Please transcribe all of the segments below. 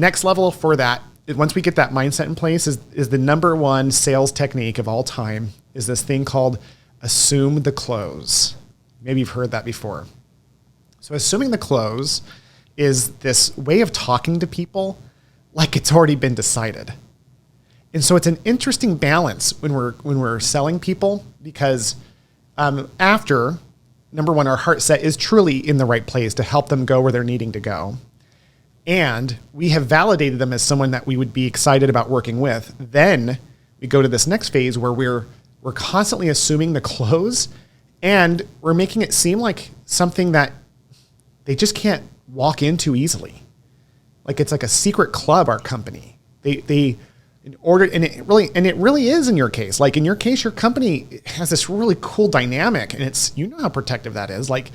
Next level for that, once we get that mindset in place, is the number one sales technique of all time is this thing called assume the close. Maybe you've heard that before. So assuming the close is this way of talking to people like it's already been decided. And so it's an interesting balance when we're selling people, because after, number one, our heart set is truly in the right place to help them go where they're needing to go. And we have validated them as someone that we would be excited about working with. Then we go to this next phase where we're constantly assuming the close, and we're making it seem like something that they just can't walk into easily. Like it's like a secret club, our company. They in order, and it really is in your case. Like in your case, your company has this really cool dynamic, and it's, you know how protective that is. Like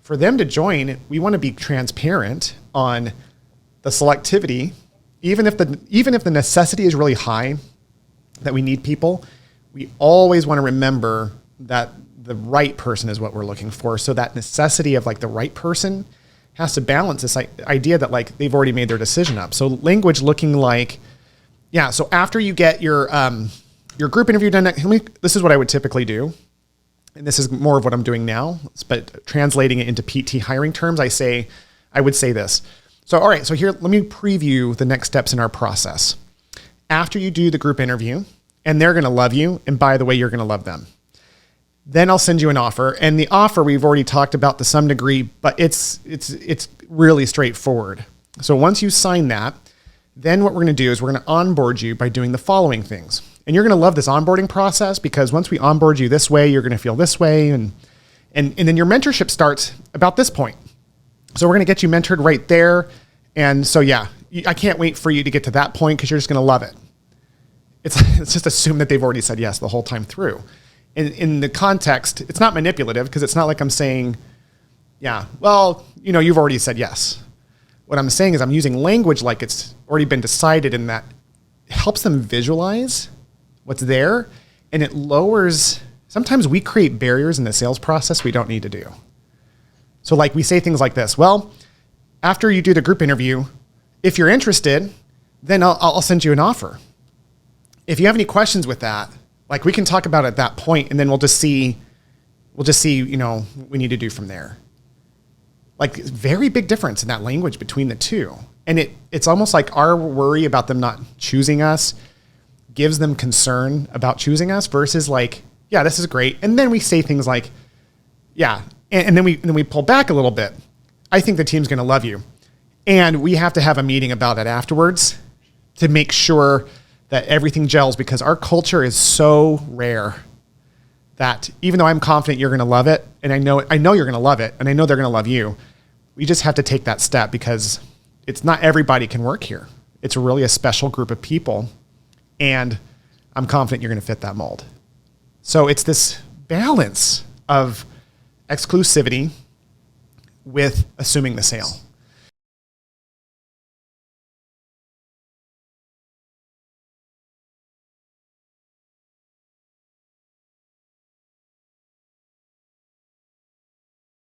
for them to join, we want to be transparent on the selectivity, even if the necessity is really high that we need people, we always want to remember that the right person is what we're looking for. So that necessity of like the right person has to balance this idea that like they've already made their decision up. So language looking like, yeah. So after you get your group interview done, this is what I would typically do. And this is more of what I'm doing now, but translating it into PT hiring terms, I would say this. So, all right, so here, let me preview the next steps in our process. After you do the group interview, and they're going to love you, and by the way, you're going to love them. Then I'll send you an offer, and the offer we've already talked about to some degree, but it's really straightforward. So once you sign that, then what we're going to do is we're going to onboard you by doing the following things. And you're going to love this onboarding process, because once we onboard you this way, you're going to feel this way, and then your mentorship starts about this point. So we're going to get you mentored right there. And so, yeah, I can't wait for you to get to that point, because you're just going to love it. It's just assume that they've already said yes the whole time through. In the context, it's not manipulative, because it's not like I'm saying, yeah, well, you know, you've already said yes. What I'm saying is I'm using language like it's already been decided, and that helps them visualize what's there. And it lowers, sometimes we create barriers in the sales process we don't need to do. So like we say things like this, well, after you do the group interview, if you're interested, then I'll send you an offer. If you have any questions with that, like we can talk about it at that point, and then we'll just see, you know, what we need to do from there. Like very big difference in that language between the two. And it's almost like our worry about them not choosing us gives them concern about choosing us, versus like, yeah, this is great. And then we say things like, yeah, and then we pull back a little bit. I think the team's going to love you. And we have to have a meeting about it afterwards to make sure that everything gels, because our culture is so rare that even though I'm confident you're going to love it, and I know you're going to love it, and I know they're going to love you, we just have to take that step, because it's not everybody can work here. It's really a special group of people, and I'm confident you're going to fit that mold. So it's this balance of exclusivity with assuming the sale.